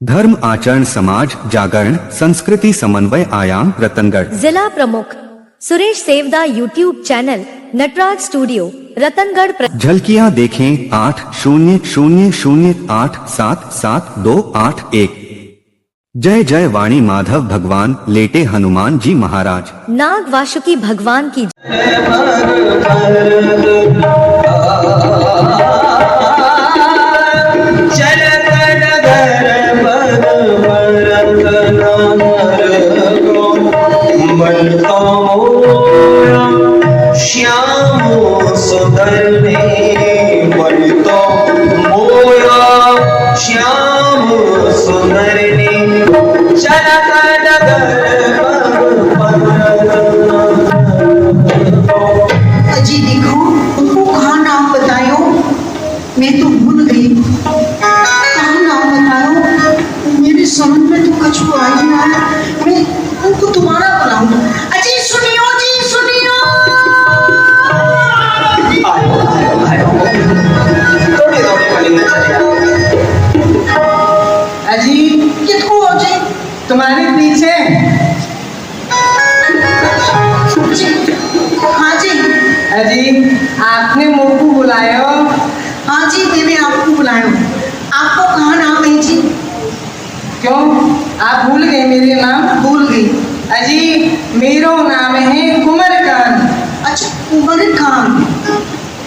धर्म आचरण समाज जागरण संस्कृति समन्वय आयाम रतनगढ़। जिला प्रमुख Suresh Sevda YouTube channel Nataraj studio Ratangarh. झलकियां देखें 8000087728 जय जय वाणी माधव भगवान लेटे हनुमान जी महाराज। नाग वासुकी भगवान की श्यामो सुंदर ने बनतो मोया श्यामो सुंदर ने चलत नगर अजी देखो तुमको कहाँ नाम बतायो, मैं तो भूल गई। कहाँ नाम बतायो मेरी समझ में तो कुछ आई ना, मैं उनको तुम्हारा बुलाऊं। अजी सुनियो जी सुनियो। थोड़ी थोड़ी गली में चले अजी कितको हो जी तुम्हारे पीछे। जी हाँ जी। अजी आपने मुझको बुलाया। हाँ जी मैंने आपको बुलाया। आपको कहाँ नाम है जी? क्यों आप भूल गए मेरे नाम? भूल गई। अजी मेरो नाम है कुमारकांत। अच्छा कुमारकांत।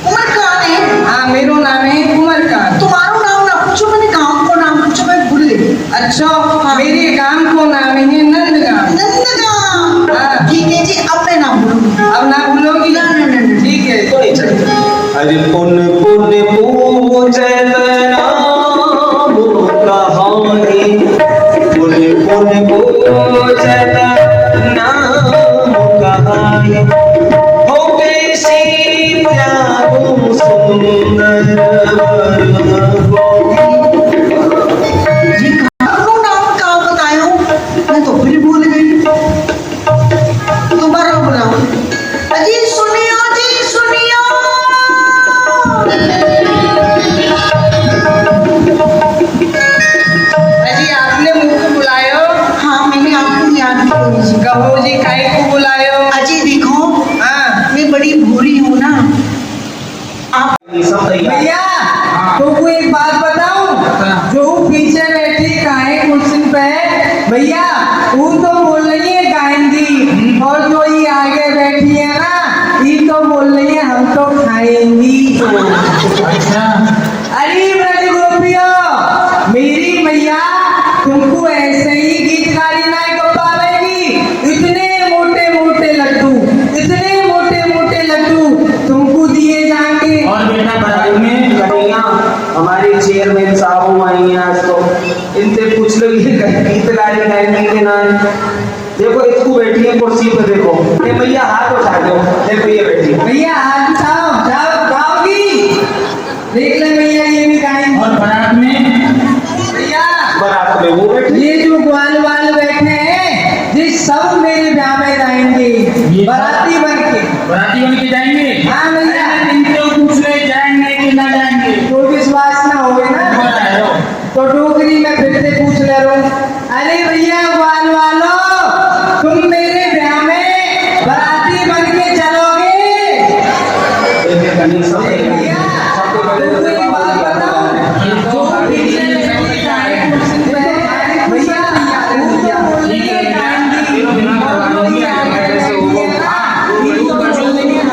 कुमारकांत है? हाँ मेरो नाम है कुमारकांत। तुम्हारा नाम ना पूछो, मैंने गाँव को नाम पूछो, मैं भूल गई। अच्छा हाँ। मेरे गांव को नाम है नंदगांव। नंदगांव। हाँ। ठीक है जी अब मैं नाम भूलूंगी। अब ना भूलोगी? ना ना ना ना। ठीक है तो नहीं चलते। अरे पुन पुन पूजन नाम कहानी, पुन पुन पूजन नाम कहानी, हो कैसी त्यागो सुंदर जी कहाँ नाम कहाँ बतायो, मैं तो फिर भूल गई। दोबारा बुलाओ। अजी सुनियो जी सुनियो। अजी आपने मुझको बुलायो। हाँ मैंने आपको याद किया जी। कहो जी काहे को बुलायो? अजी देखो हाँ मैं बड़ी बुरी हूँ ना। आप भैया तुमको एक बात बताऊं, जो पीछे बैठी काहे कुर्सी पे भैया वो तो बोल रही है गाएंगी, और जो ये आगे बैठी है ना ये तो बोल रही है हम तो खाएंगी। अरे ब्रज गोपियों मेरी मैया तुमको ऐसे ही गीत गाली ना कर पावेगी। इतने मोटे मोटे लड्डू, इतने मोटे मोटे लड्डू तुमको दिए जाएंगे। और बेटा बराबर में कन्हैया हमारे चेयरमैन साहब आई हैं आज, तो इनसे पूछ लो ये गीत गाली गाएंगे कि ना। देखो इसको बैठी है कुर्सी पे, देखो ये भैया हाथ उठा दो, देखो ये बैठी है। भैया हाथ उठाओ, जाओ गाओगी, देख ले भैया ये भी गाएंगे। और बारात में भैया बारात में वो बैठे, ये जो ग्वाल वाल बैठे हैं ये सब मेरे ब्याह में गाएंगे बाराती बन के जाएंगे। हाँ भैया इनसे पूछ रहे जाएंगे कि ना जाएंगे, तो विश्वास ना हो ना तो डोगरी में फिर से पूछ ले रहा हूँ। अरे भैया ग्वाल वालो तुम मेरे ब्याह में बाराती बन के चलोगे? भैया तुमको एक बात बताऊं, जो पीछे बैठी है कुर्सी पे, भैया वो तो बोल रही है गाएंगी, और जो ये आगे बैठी है ना, ये तो बोल रही है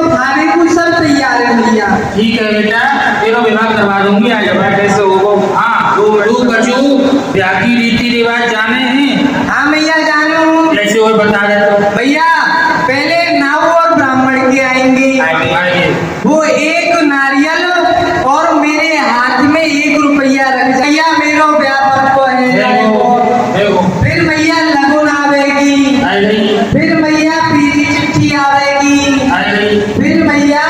खाने को सब तैयार है भैया। ठीक है बेटा, तेरा विवाह करवा दूंगी। आज कैसे होगा? हाँ, तू कछु ब्याह की रीति रिवाज जाने हैं? हाँ भैया जानू। जैसे और बता दे तो। भैया पहले नाव और ब्राह्मण के आएंगे, आएंगे। वो एक नारियल और मेरे हाथ में 1 रुपया रख भैया मेरो व्यापार को है। देखो फिर भैया लगन आवेगी, आएगी। फिर भैया पीली चिट्ठी आवेगी, आएगी। फिर भैया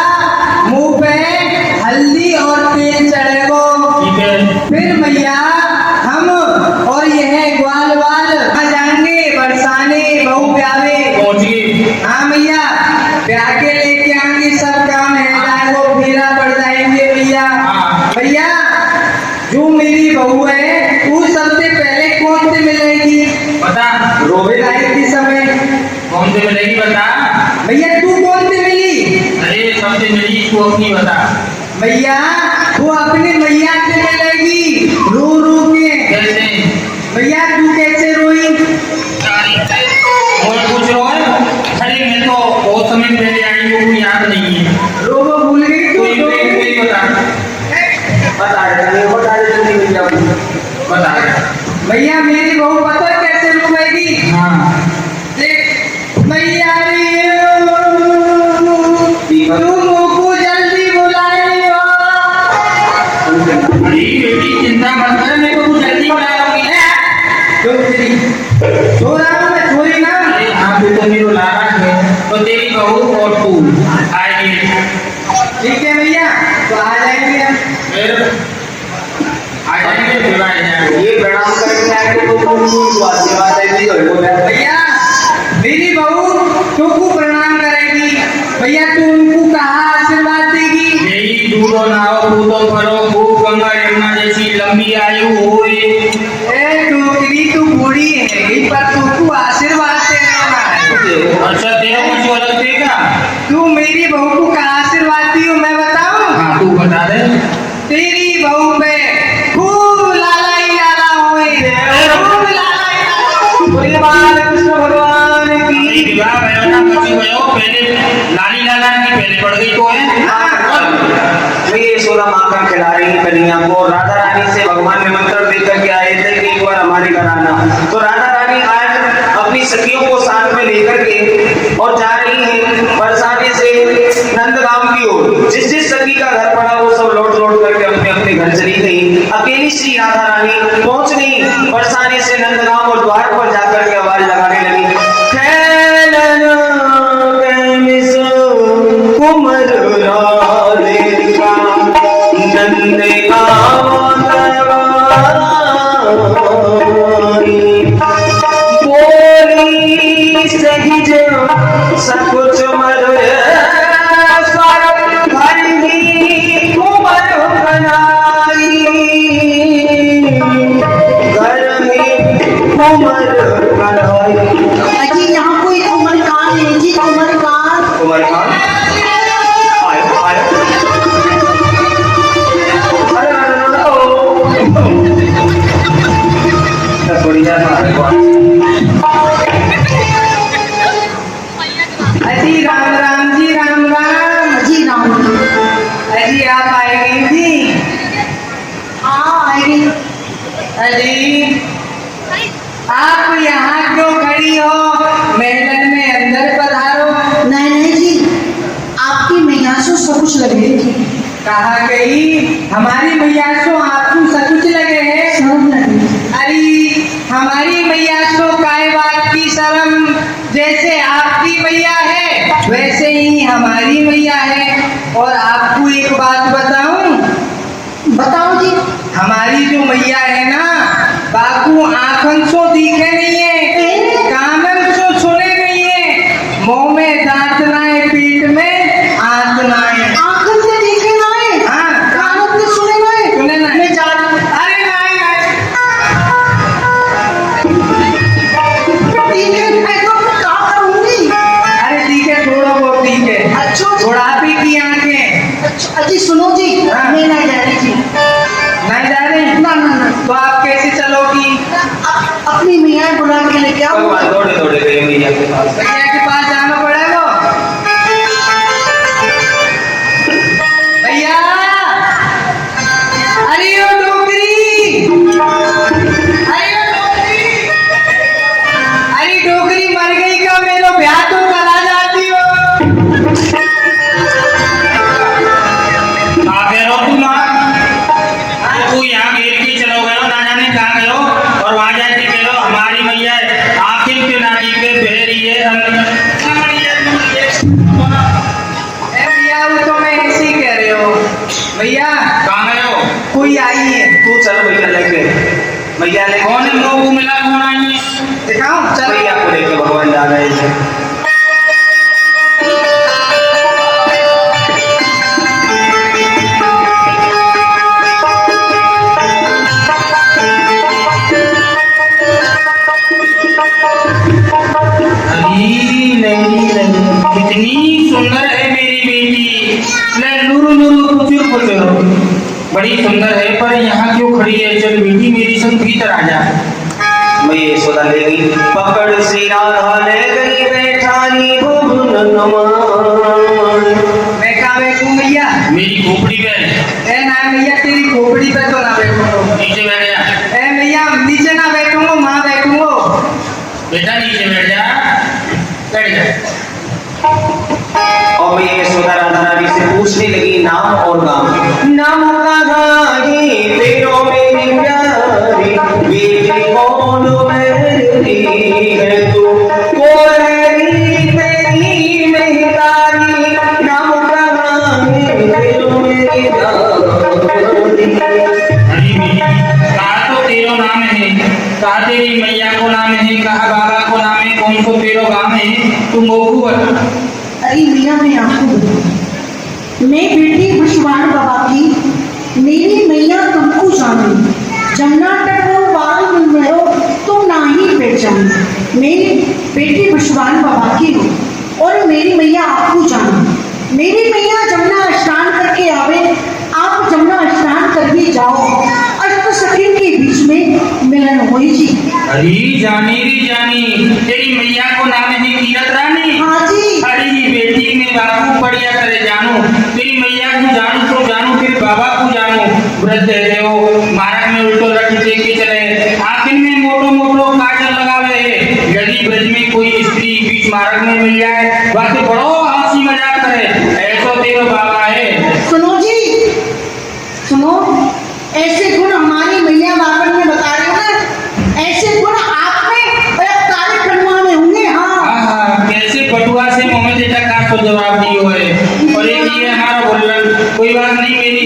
मुंह पे हल्दी और तेल चढ़ेगो। ठीक है। फिर भैया हम और यह ग्वाल वाल आ जाएंगे बरसाने बहू ब्यावे। पहुंच गए। हाँ भैया ब्याह के लेके आएंगे, सब काम है जाएगो, फेरा पड़ जाएंगे भैया। हाँ। भैया जो मेरी बहू है वो सबसे पहले कौन से मिलेगी? बता। रोबे विदाई के समय। कौन से मिलेगी बता। भैया तू कौन से मिली? अरे सबसे मिली तू अपनी बता। भैया वो अपनी मैया से मिलेगी रो रो के। कैसे? भैया तू कैसे रोई? और पूछ रहा है? अरे मैं तो बहुत समय पहले आई हूँ, कोई याद नहीं है। रो वो भूल गई तू? कोई बता। बता देते भैया। बता। भैया मेरी बहू पता है कैसे रोएगी? हाँ। देख मैया रे तू मुझको जल्दी बुलाइयो। अरे बेटी चिंता मत कर, मैं तो जल्दी बुला लूंगी। सो रहा हूँ मैं, छोरी ना। अरे हाँ, तू तो मेरे लारा है, तो तेरी बहू और तू आएगी। ठीक है भैया तो आ जाएंगे हम। फिर आ जाएंगे, फिर आ जाएंगे। ये प्रणाम करके आएंगे तो सेवा देगी तो भैया मेरी बहू तुमको प्रणाम करेगी, भैया तू उनको कहा आशीर्वाद देगी? यही दूधो नाव पूतो करो, खूब गंगा यमुना जैसी लंबी आयु होए। ए टोकरी तू बूढ़ी है पर तुमको आशीर्वाद देना है। अच्छा तेरा कुछ अलग देगा? तू मेरी बहू को कहा आशीर्वाद दी हो मैं बताऊं? हाँ तू बता दे। तेरी बहू पे खूब लाला ही लाला होए, खूब लाला ही लाला। बोलिए बालकृष्ण भगवान अरे की। विवाह भयो ना कछु भयो, पहले लाली लाला की पहले पड़ गई तो है। ये सोरा माखन खिला रही कन्या को। राधा रानी से भगवान ने मंत्र देकर के आए थे कि एक बार हमारे घर आना। तो राधा रानी आज अपनी सखियों को साथ में लेकर के और जा रही है बरसाने से नंदगांव की ओर। जिस जिस सखी का घर पड़ा वो सब लौट लौट करके अपने अपने घर चली गई। अकेली श्री राधा रानी पहुंच गई बरसाने से नंदगांव और द्वार पर जाकर के आवाज लगाने लगी, कुमर राधिका बोली सहिज सकुच मधुर स्वर भरी कुमर बनाई। घर में कुमर बनाई। अजी यहाँ कोई कुमर खान है जी, कुमर खान। कुमर खान आयो आयो। बढ़िया अजी राम राम जी, राम राम जी, राम। अजी आप आएगी जी? हाँ आएगी। अजी आप यहाँ क्यों खड़ी हो? महल में अंदर पधारो। नहीं नहीं जी, आपकी मैयासो सब कुछ लगे जी। कहा गई हमारी मैयासो आपको सब कुछ लगे है? सब लगे। अरे हमारी मैयासो काय बात की शर्म, जैसे आपकी मैया है वैसे ही हमारी मैया है। और आपको एक बात बताऊं? बताओ जी। हमारी जो मैया है ना बापू आंखन सो दिखे नहीं है, कानन सो सुने नहीं है, मुंह में दांत ना है, पीठ में आंत ना है। आंखन से देखे ना है, हाँ कानों से सुने ना है। सुने ना है। मैं जान अरे नहीं नहीं ठीक है, मैं तो क्या करूंगी? अरे ठीक है थोड़ा बहुत ठीक है। अच्छा बुढ़ापे की आंखें। अच्छा अजी सुनो जी, हाँ। मैं नहीं जा रही जी। नहीं जा रही? ना ना ना, तो आप कैसे चलोगी? अपनी मियाँ बुला के लेके आओ। भगवान दौड़े दौड़े गए मैया के पास। भैया के पास जाना पड़ेगा। और वहां जाके कह लो हमारी मैया आखिर के नाटी पे बहरी है भैया वो तो मैं ऐसे ही कह रहे हो भैया। कहाँ गए हो? कोई आई है, तू चल भैया लेके। भैया लेके कौन है? लोग मिला कौन आई है? दिखाओ चल। भैया को लेके भगवान जा रहे हैं। कितनी सुंदर है मेरी बेटी, बड़ी सुंदर है, पर यहाँ क्यों खड़ी है? चल बेटी मेरी संग भीतर आ जा। मैं यशोदा ले गई, पकड़ से राधा ले गई बैठानी भुवन नमान। मैं कहाँ बैठूं भैया? मेरी खोपड़ी पे। ए ना भैया तेरी खोपड़ी पे तो ना बैठूंगा। नीचे बैठ जा। ए भैया नीचे ना बैठूंगा, वहाँ बैठूंगा। बेटा नीचे बैठ जा, बैठ जा। और मैं यशोदा राधा रानी से पूछने लगी नाम और गाँव। नाम का गाही तेरो मेरी प्यारी, बेटी कौन मेरी है तू, कोई तेरी मेहतारी। नाम का गाही तेरो मेरी प्यारी। अरे मेरी कहा तो तेरो नाम है, कहा तेरी मैया को नाम है, कहा बाबा को नाम है, कौन सो तेरो गाँव है? तुम मोहू बता। अरे भैया मैं आपको बताऊं, मैं बेटी भगवान बाबा की, मेरी मैया तुमको जाने, जमुना तट वो बाल में हो तुम ना ही पहचाने। मेरी बेटी भगवान बाबा की हो और मेरी मैया आपको जाने। मेरी मैया जमुना स्नान करके आवे, आप जमुना स्नान कर भी जाओ, अष्ट सखी के बीच में मिलन हो जी। अरे जानी री जानी, तेरी मैया को नाम है कीरत रानी। हाँ जी। अरे बेटी में बापू पढ़िया करे जानू, तेरी मैया को जानू तो जानू, फिर बाबा को जानू। वृद्ध है वो मार्ग में उल्टो रख के चले, आखिर में मोटो मोटो काजल लगावे है। यदि ब्रज में कोई स्त्री बीच मार्ग में मिल जाए, बाकी बड़ो हंसी मजाक करे, ऐसा तेरा बाबा है। सुनो जी, सुनो, ऐसे गुण हमारी मैया बाबन में बता रहे हो ना, ऐसे गुण आप में कार्यक्रम में होंगे। हाँ कैसे पटुआ से मोहम्मद बेटा का तो जवाब दियो है, और एक ये हमारा बोलन कोई बात नहीं। मेरी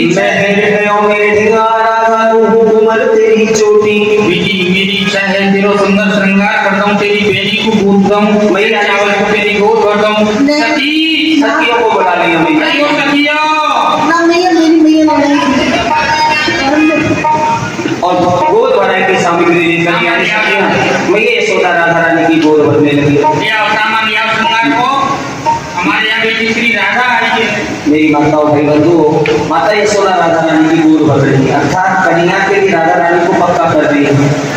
तेरी चोटी मेरी इच्छा है तेरो सुंदर श्रृंगार करता हूँ, तेरी बेटी को गोद दूं, मैं चावल को तेरी गोद भर दूं। सखी सखियों को बुला लिया भैया। सखियों ना मैया, मेरी मैया और गोद भराई की सामग्री लेकर यानी सखियां मैं यशोदा राधा रानी की गोद भरने लगी। हमारे यहाँ बेटी श्री राधा आई है। मेरी माता और भाई बंधु, माता यशोदा राधा रानी की गोद भर रही है, अर्थात कन्या के लिए राधा रानी को पक्का कर रही है।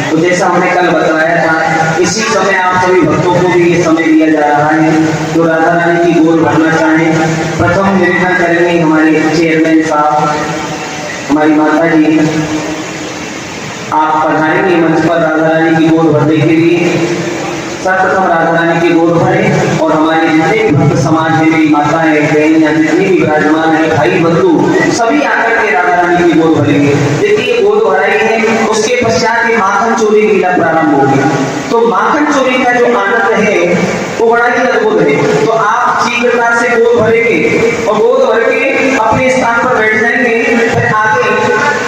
तो जैसा हमने कल बताया था, इसी समय आप सभी भक्तों को भी ये समय दिया जा रहा है जो राधा रानी की गोद भरना चाहें। प्रथम निवेदन करेंगे हमारे चेयरमैन साहब, हमारी माता जी, आप पधारेंगे मंच पर राधा रानी की गोद भरने के लिए। सर्वप्रथम राधा रानी की गोद भरें और हमारे जितने भी भक्त समाज में मेरी माताएं बहन या जितनी भी विराजमान है भाई बंधु सभी आकर के राधा रानी की गोद भरेंगे। देखिए गोद भराई है, उसके पश्चात ये माखन चोरी लीला प्रारंभ होगी। तो माखन चोरी का जो आनंद है वो बड़ा ही अद्भुत है। तो आप शीघ्रता से गोद भरेंगे और गोद भर के अपने स्थान पर बैठ जाएंगे। फिर आगे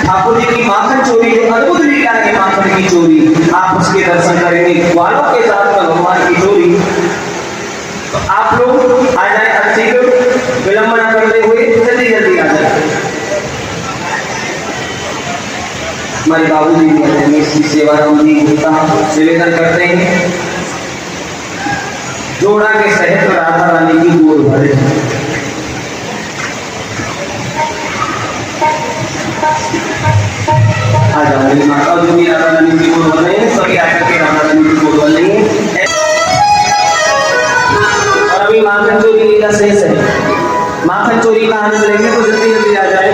ठाकुर जी की माखन चोरी जो अद्भुत लीला है, माखन की चोरी, आप उसके दर्शन करेंगे ग्वालों के साथ भगवान की चोरी। तो आप लोग आ जाए, अच्छी विलंब न करते हुए जल्दी जल्दी आ जाए। हमारे बाबू जी रमेश जी सेवाराम जी गुप्ता निवेदन करते हैं जोड़ा के सहित राधा रानी की गोद भरे। आ जाओ मेरी माता जो भी राधा रानी की गोद भर रहे हैं, सभी आकर के राधा रानी की गोद भर लेंगे। और अभी माखन चोरी का शेष है, माखन चोरी का आनंद लेंगे तो जल्दी जल्दी आ जाए।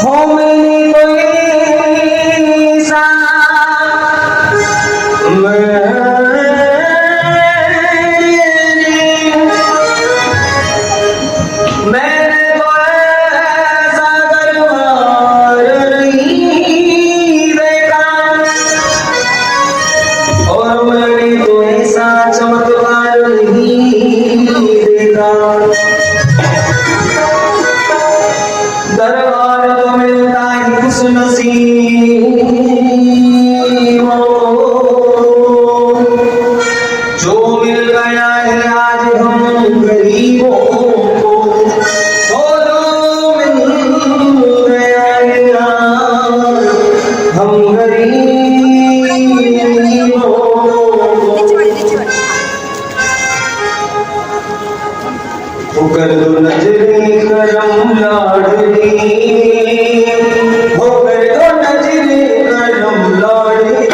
हो मैंने कोई सा नजरे करम लाडली हो कर दो नजरे करम लाडली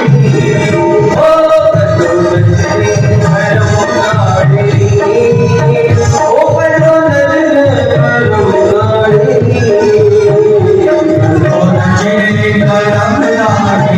हो कर दो नजरे करम लाडली हो कर दो नजरे करम लाडली हो नजरे करम लाडली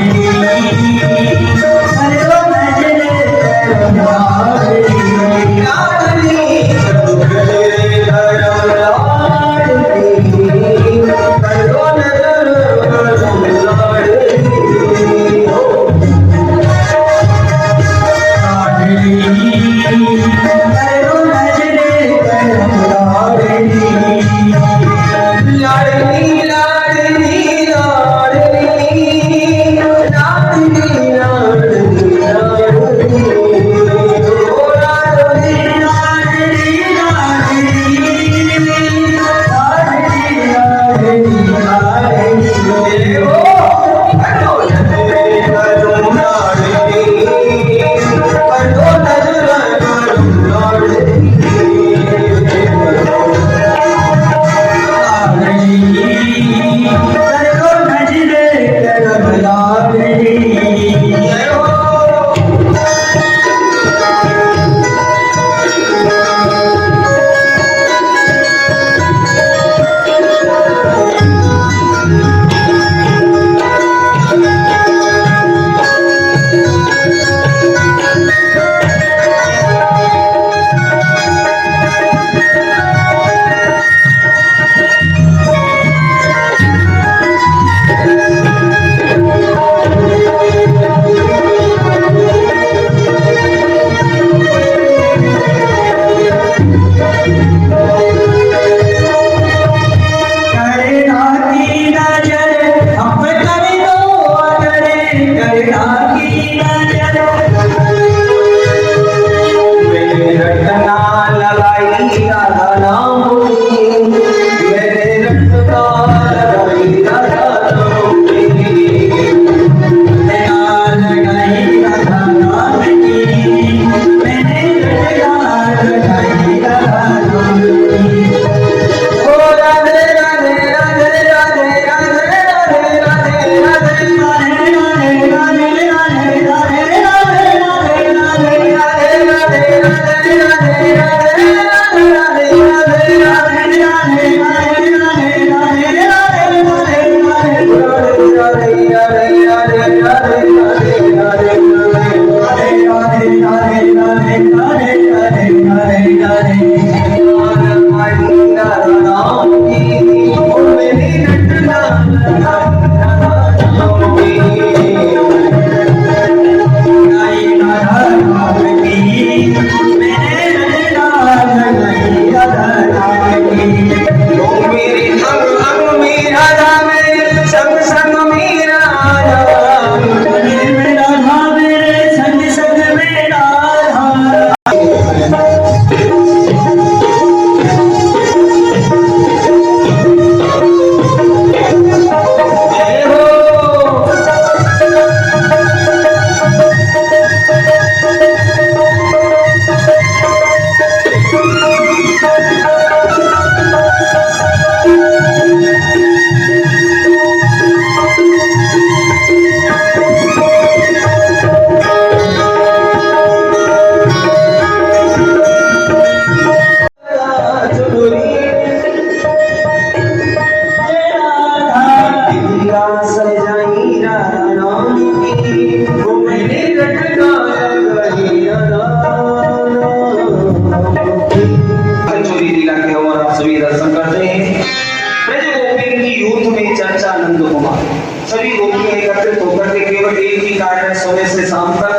सभी गोपियां एकत्रित होकर के केवल एक ही कार्य है सुबह से शाम तक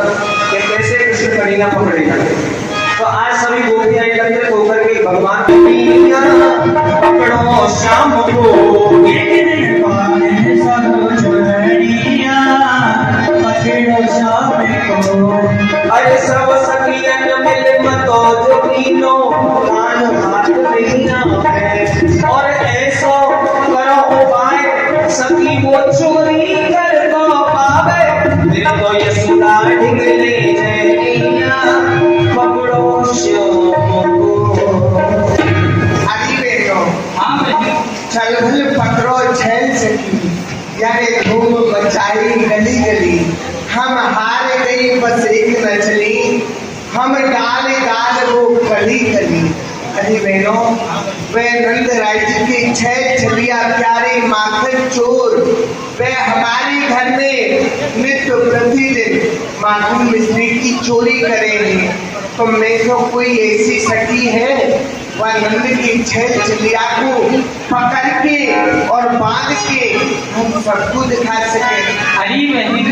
कि कैसे कृष्ण करीना पकड़ेगा। तो आज सभी गोपियां एकत्रित होकर के भगवान पकड़ो श्याम को अरे सब सखियन मिले मतो जो कीनो कान हाथ नहीं और ऐसा करो उपाय सखी वो चोरी कर तो पावे दिल तो ये सुना ढिगले जैनिया पकड़ो श्याम को। आदि यारे धूम मचाई गली गली, हम हार गई बस एक न चली, हम डाल डाल वो कली कली। अरे बहनों, वे नंद राय जी की छह छलिया प्यारे माखन चोर, वे हमारे घर में नित्य प्रतिदिन माखन मिश्री की चोरी करेंगे। तो मैं तो कोई ऐसी सखी है वह नंद की छह छलिया को पकड़ के और बांध के हम सबको दिखा सके। अरे बहन,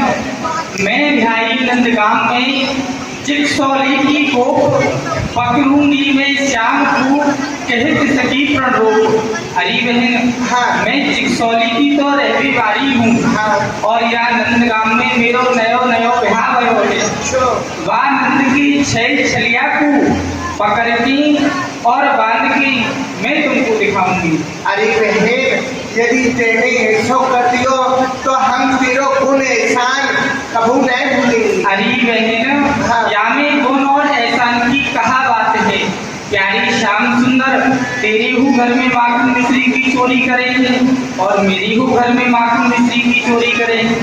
मैं भाई नंदगाम में चिकसौली को पकड़ूंगी मैं श्याम को कहत सकी प्रणरोप। अरे बहन, हाँ। मैं चिकसौली की तो रहती बारी हूँ, हाँ। और यहाँ नंदगाम में मेरो नयो नयो बिहार भयो है। वह नंद की छह छलिया को पकड़ की और बांध की मैं तुमको दिखाऊंगी। अरे बहन, यदि तेने ऐसा कर दियो तो हम तेरो गुण एहसान कबू नहीं भूलेंगे। अरे बहन, हाँ। या में गुण और एहसान की कहा बात है। प्यारी श्याम सुंदर तेरे हु घर में माखन मिश्री की चोरी करेंगे और मेरी हु घर में माखन मिश्री की चोरी करेंगे।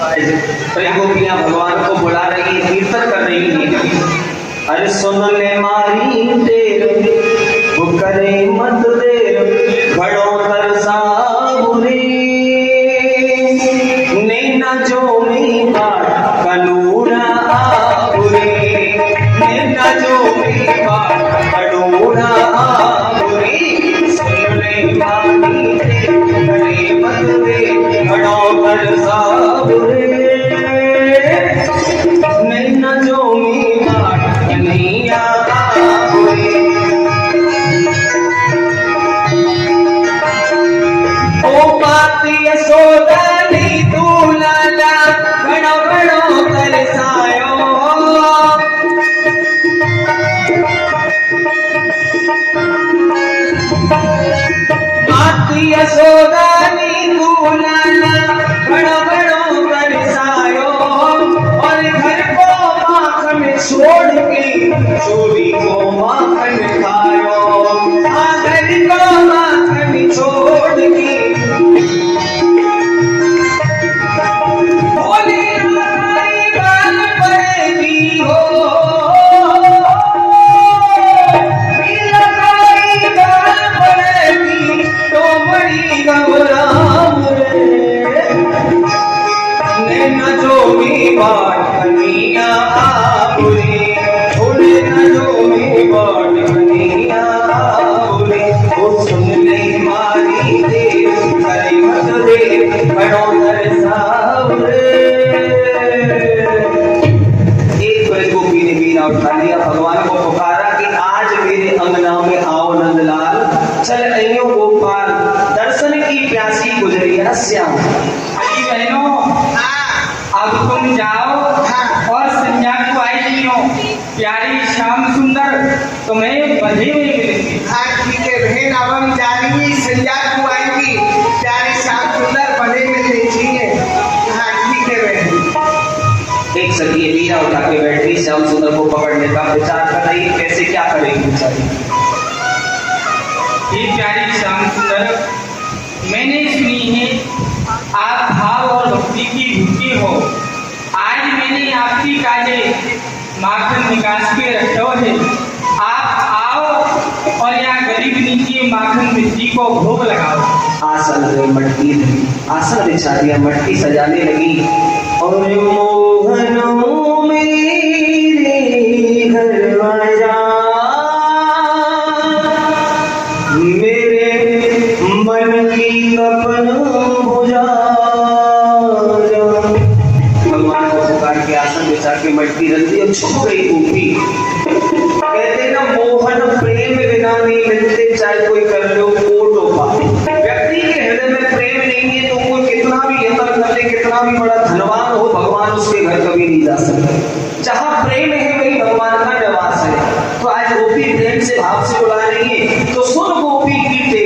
अरे गोपियां भगवान को बुला रही है, कीर्तन कर रही है। अरे सुन ले मारी देर, वो करे मत देर, घड़ों तरसाबुरे, नैना जो मी बाट कनूरा आबुरे, नैना जो मी बाट कनूरा आबुरे, सुन ले मारी देर, करे मत देर, घड़ों तरसाबुरे, नैना जो मी बाट कन्हैया आबुरे। ओ पाती यशोदानी तू लाला, घड़ो घड़ो तरसायो, पाती यशोदानी तू लाला, घड़ो घड़ो तरसायो, और घर को माखन छोड़ के चोरी को माखन खायो, घर को माखन छोड़ के बोले लगाई गाल पड़ेगी हो, लगाई गाल पड़ेगी तो बड़ी घबराहट रे, नैना जो भी बाट कन्हैया आबुरे, नैना जो भी बाट कन्हैया आबुरे, ओ सुन ले मारी देर, करे मत देर, घड़ों तरसाबुरे। एक बार गोपी ने बीना उठा लिया, भगवान को पुकारा कि आज मेरे अंगना में आओ नंदलाल, चल अयो गोपाल, दर्शन की प्यासी गुजरिया श्याम। अरे बहनों, अब तुम जाओ और संध्या को आई हो, प्यारी श्याम सुंदर तुम्हें बंधे हुए मिलेंगे। हाँ ठीक है बहन, अब हम जा रही हैं, संध्या को आएंगी, प्यारे श्याम सुंदर बने में देखिए। हाँ ठीक है बहन। एक सखी बीना उठा के बैठ गई, श्याम सुंदर को पकड़ने का विचार कर रही है, कैसे क्या करेगी बेचारी। ये प्यारी श्याम सुंदर, मैंने सुनी है आप भाव और भक्ति की भूखी हो। आज मैंने आपकी काजे माखन निकास के रखो है, आप आओ और यहाँ गरीब नीचे माखन मिश्री को भोग लगाओ। आसन रे मटकी धरी, आसन बिछा दिया, मटकी सजाने लगी, और मोहनो मेरे घर आजा, मेरे मन की कपन बुझा जा। भगवान को पुकार के आसन बिछा के मटकी रख दी और छुप गई गोपी। कहते ना मोहन प्रेम बिना नहीं मिलते, चाहे कोई कर लो कोटो पाए। व्यक्ति के हृदय में प्रेम नहीं है तो कोई कितना भी यत्न कर ले, कितना भी बड़ा धनवान हो, भगवान उसके घर कभी नहीं जा सकते। जहाँ प्रेम है वही भगवान का निवास है। तो आज गोपी प्रेम से भाव से बुला रही है, तो सुन गोपी कीटे,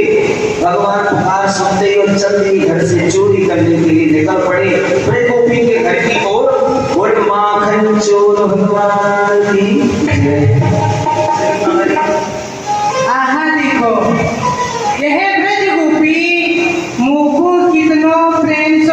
भगवान पुकार सुनते ही और चल दी घर से चोरी करने के लिए निकल पड़े बड़े गोपी के घर की ओर, और माखन चोर भगवान की जय। आहा देखो, यह ब्रज गोपी मुझको कितनो प्रेम से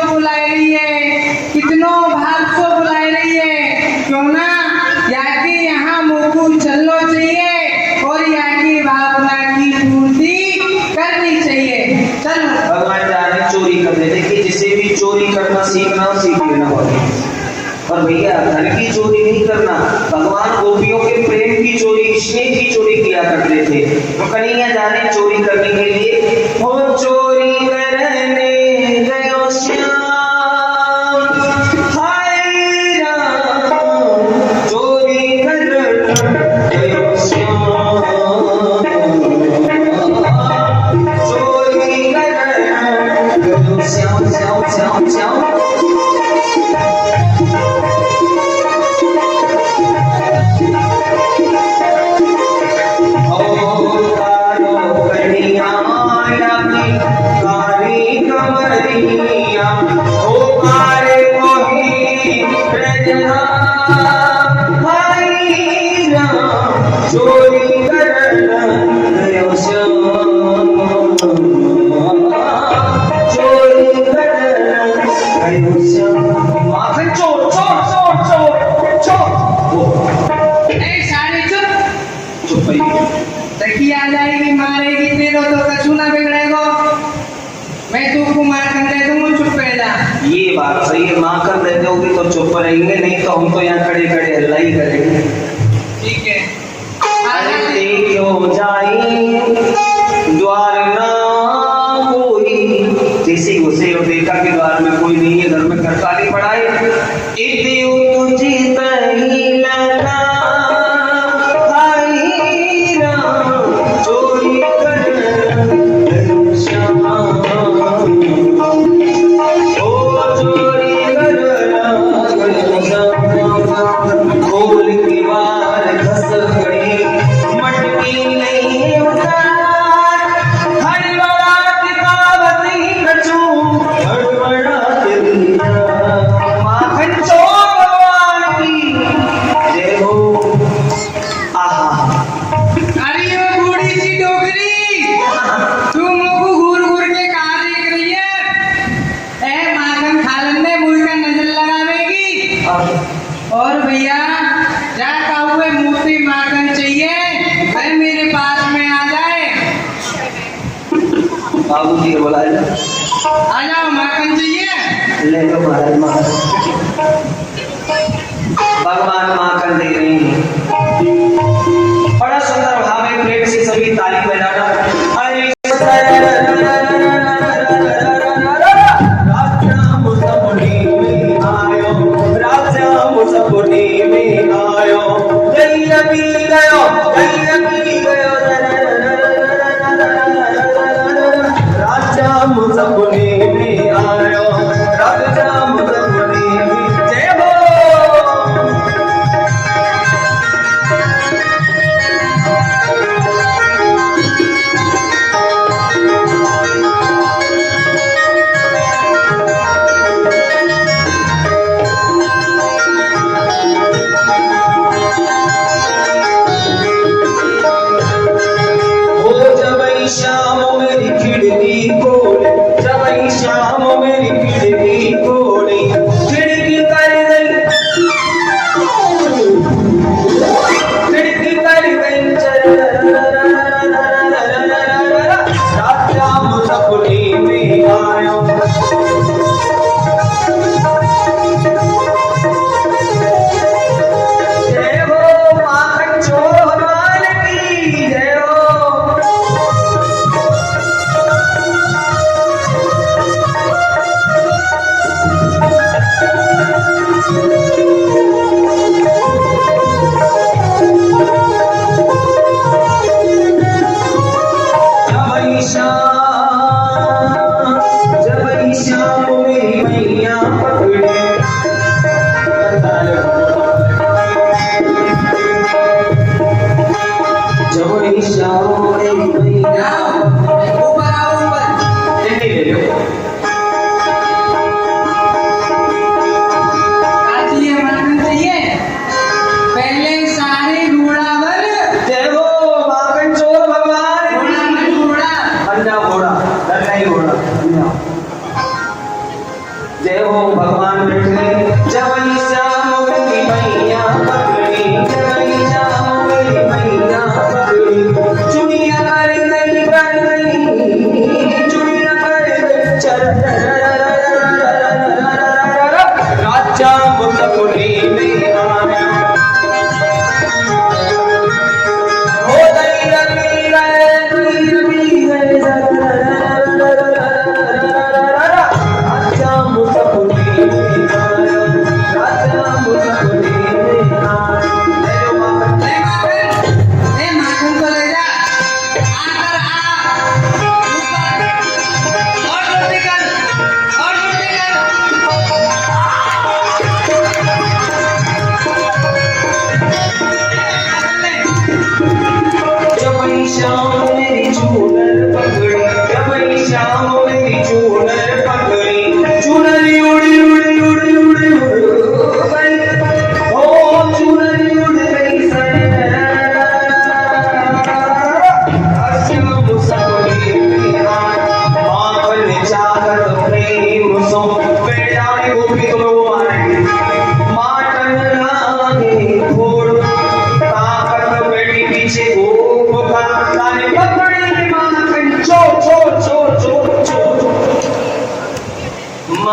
और भैया धन की चोरी नहीं करना, भगवान गोपियों के प्रेम की चोरी, स्नेह की चोरी किया करते थे। तो कन्हैया जा रहे चोरी करने के लिए, हो चोरी करने गयो श्याम, हाय राम चोरी करने गयो श्याम, चोरी करने गयो श्याम श्याम श्याम श्याम। आ जाएगी मारेगी तेरो तो कछु ना बिगड़ेगो, मैं तुमको मार कर दे दूंगा, चुप रह जा। ये बात सही है, माँ कर दे दोगे तो चुप रहेंगे, नहीं तो हम तो यहाँ खड़े खड़े हल्ला ही करेंगे। ठीक है। अरे क्यों जाई द्वार ना कोई, जैसे घुसे और देखा कि द्वार में कोई नहीं है, घर में खड़काली पड़ाई, तुझी तही लगा चोरी कर श्याम, ओ चोरी कर खोल की बार घस गई, मटकी नहीं उतार, हड़बड़ात कावती कचू, हड़बड़ात माखन चोर भगवान की जय हो। आहा अरे वो बूढ़ी सी डोकरी, तू मुझको घूर घूर के कहाँ देख रही है? ए माखन खालन में मुड़ कर नजर लगावेगी। और भैया जा हुए मुफ्ती माखन चाहिए, अरे मेरे पास में आ जाए। बाबूजी बोला आ जाओ, माखन चाहिए? ले लो महाराज, महाराज भगवान माखन दे रहे हैं। बड़ा सुंदर भाव है, प्लेट से सभी ताली बजाना। अरे राम सपने में आयो, राम सपने में आयो, जय पी गयो, जय पी गयो, राम सपने में आयो, राम सपने में जय हो। श्याम मेरी खिड़की खोले, जब श्याम मेरी खिड़की खोले, खिड़की कर गई, खिड़की कर गई, राम सपने में आयो, जय हो माखन चोर भगवान की जय हो। जब श्याम मेरी मैया पकड़े, जब श्याम मेरी मैया ऊपर आओ, ऊपर ले लो। चाहिए, माखन चाहिए? पहले सारे घोड़ावर, जय हो माखन चोर भगवान घोड़ा मत घोड़ा, अन्ना घोड़ा, डर नहीं घोड़ा, अन्ना। जय हो भगवान बैठे, जब श्याम मेरी मैया पकड़ी, जब श्याम मेरी मैया पकड़ी, चुड़िया कर गई, चुड़िया कर गई, चल राजा मुसकुरी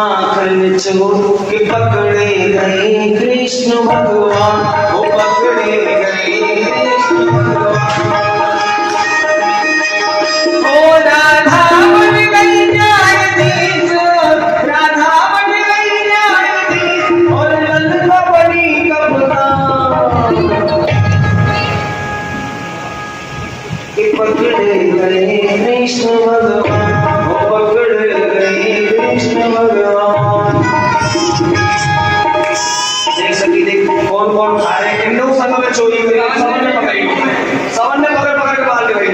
माखन चोर के पकड़े गए कृष्ण भगवान, वो पकड़े गए कृष्ण भगवान। ओ राधा बन गई न्यायाधीश, राधा बन गई न्यायाधीश, और ललना बनी कप्तान, कि पकड़े गए कृष्ण भगवान, वो पकड़े गए कृष्ण भगवान। देख सकी, देख कौन कौन खा रहे हैं, लोग सब में चोरी करी, सब ने पकड़ी, सब ने पकड़ पकड़ के बाहर ले गई।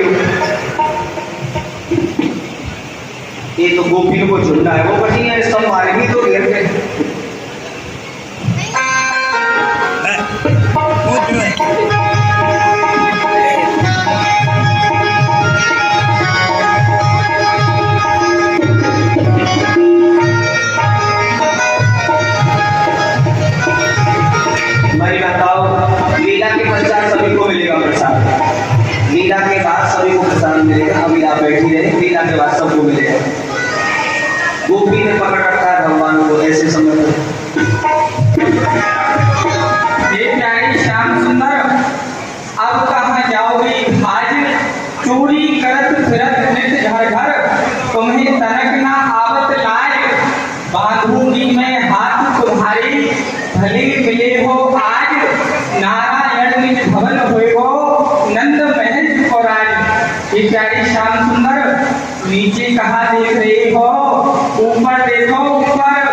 ये तो गोपियों को झुंडा है, वो बटी है, सब मारेंगी तो घेर के। मेरी बताओ, लीला के पश्चात सभी को मिलेगा प्रसाद, लीला के बाद सभी को प्रसाद मिलेगा। अभी आप बैठी रहे, लीला के बाद सबको मिलेगा। गोपी ने पकड़ रखा है भगवान को, ऐसे समझ लो। ये प्यारी श्याम सुंदर, अब कहाँ जाओगी आज, चोरी करत फिरत नित घर घर, तुम्हें तनक ना आवत लाए, बांधूंगी मैं हाथ तुम्हारी, भले मिले हो आज, नारायण निज भवन हुए हो, नंद महल को राज। ये प्यारी श्याम सुंदर, नीचे कहाँ देख रहे हो, ऊपर देखो ऊपर।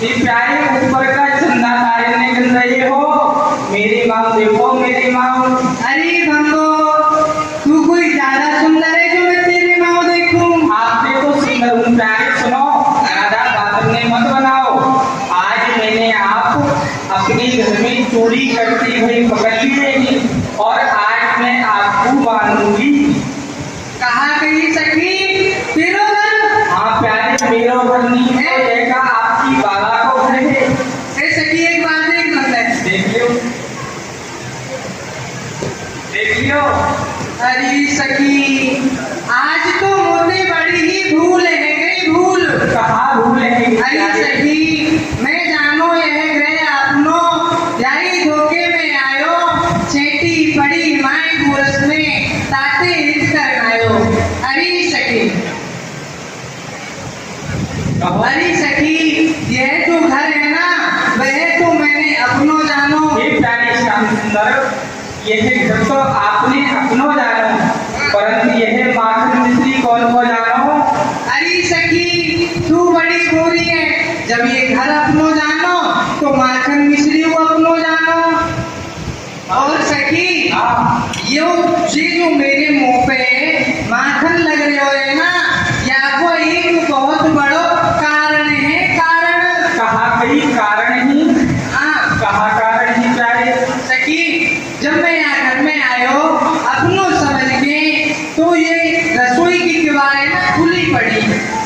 ये प्यारे ऊपर का चंदा तारने गिन रहे हो, मेरी माँ देखो मेरी माँ। अरे भंगो, तू कोई ज्यादा सुंदर है जो मैं तेरी माँ देखूं? आप देखो सुंदर हूँ प्यारे, सुनो ज्यादा बात ने मत बनाओ। आज मैंने आप अपने घर में चोरी करती हुई पकड़ ली, और आज मैं आपको बांधूंगी। कहाँ गई सखी तेरो घर? हाँ प्यारे, मेरा घर नहीं है, देखा आपकी बाला को घर है। ए सखी, एक बात देख नंदन, देख लियो, देख लियो। अरे सखी, आज तो मुझे बड़ी ही भूल है गई, भूल। कहाँ भूल है? अरे सखी, मैं जानो यह गए आपनो, जाई धोखे में आयो, छेटी पड़ी माई गुरस में, ताते हित कर आयो। अरे सखी, अरे सखी, यह जो घर है ना, वह तो मैंने अपनो जानो। ये प्यारे श्याम सुंदर, यह घर तो आपने अपनो जानो, परंतु यह माखन मिश्री कौन को जानो? अरे सखी, तू बड़ी गोरी है, जब ये घर अपनो जानो तो माखन मिश्री को अपनो जानो। और सखी, ये जो मेरे मुंह पे माखन लग रहे हो है ना, या वो एक बहुत बड़ो कारण है, कारण। कहा कही कारण ही? हाँ, कहा कारण ही प्यारे? सखी, जब मैं यहाँ घर में आयो अपनो समझ के, तो ये रसोई की किवाड़ ना खुली पड़ी,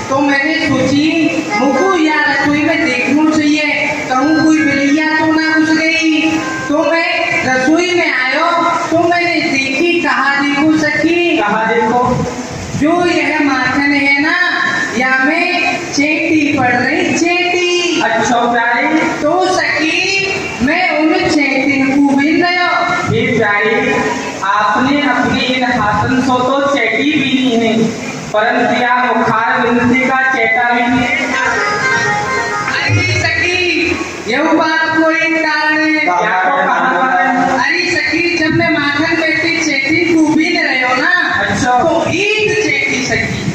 तो मैंने सोची मुझको या रसोई में देखना चाहिए, कहूँ कोई बिल्लियाँ तो ना घुस गई। तो मैं रसोई में आयो तो मैंने देखी, कहा देखो सखी, कहा देखो, जो यह माखन है ना, या में चेटी पड़ रही, चेटी। अच्छा प्यारे, तो सखी, मैं उन चेटी को बिन रहा। ये प्यारे, आपने अपने इन हाथन सो तो चेटी भी नहीं है, परंतु या मुखार बिंदी का चेटा भी नहीं है। अरे सखी, यह बात कोई कारण है, या तो कहाँ पर है? अरे सखी, जब मैं माखन बेटी चेटी को बिन रहे हो ना, अच्छा, तो एक चेटी सखी,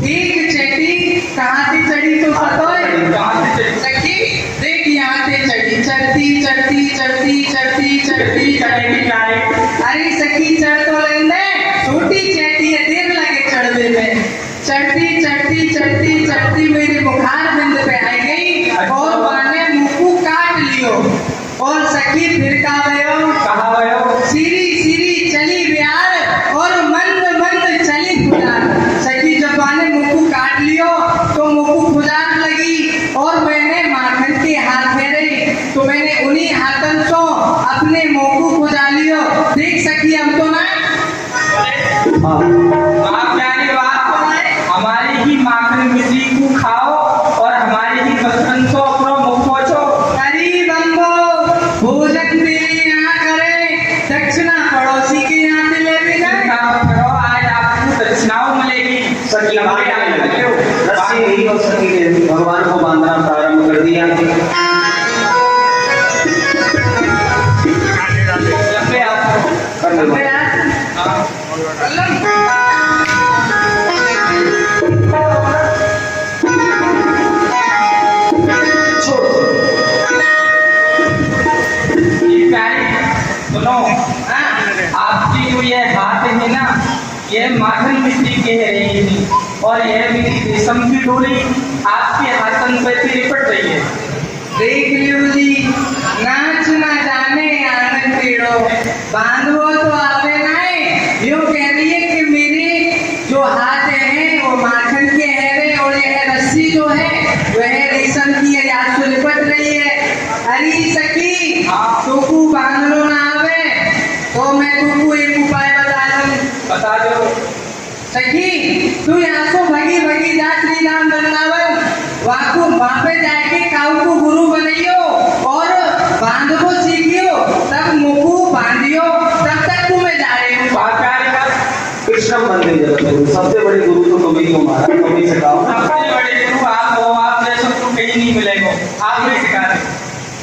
एक चेटी कहाँ से चढ़ी तो सतोय? कहाँ से चढ़ी? सखी देख, यहाँ से चढ़ी, चढ़ती चढ़ती चढ़ती चढ़ती चढ़ती चढ़ेगी प्यारे। अरे सखी, चढ़ तो लेंदे, छोटी चेटी है, देर लगे चढ़ने में। चढ़ती चढ़ती चढ़ती चढ़ती मेरे बुखार बिंद पे आई गई, और माने मुंह को काट लियो। और सखी फिर कहा गयो, कहा गयो, सीरी सीरी चली बिहार, और मंद मंद चली खुदार। सखी, जब माने मुंह को काट लियो तो मुंह को खुदार लगी, और मैंने माखन के हाथ फेरे, तो मैंने उन्हीं हाथन सो अपने मुंह को खुदा लियो। देख सखी, हम तो ना आप प्यारी बात, हमारे ही माखन मिश्री को खाओ, सखी रस्सी ली और सखी ने भगवान को बांधना प्रारंभ कर दिया। आपकी जो ये हाथ है ना, ये माखन मिट्टी के है रही और यह मेरी रेशम की डोरी आपके हाथन पे लिपट रही है। देख लियो जी, नाच ना जाने आनंद पेड़ो, बांधवो तो आवे नाए। यूं कह रही है कि मेरे जो हाथ हैं वो माखन के हैं और यह रस्सी जो है वह रेशम की है, आज तो लिपट रही है। अरे सखी, तुमको बांधनो ना आवे तो मैं तुमको एक उपाय बता दो। सखी, तू यहाँ से भगी भगी जा श्री राम वृंदावन, वहाँ पे जाके काऊ को गुरु बनियो और बांधो सीखियो, तब मुकु बांधियो, तब तक तुम्हें जा रही हूँ। कृष्ण मंदिर जगत गुरु, सबसे बड़े गुरु तो तुम ही हो महाराज, तुम ही सिखाओ। सबसे बड़े गुरु आप हो, आप जैसे तो कहीं नहीं मिलेगा, आप ही सिखा रहे।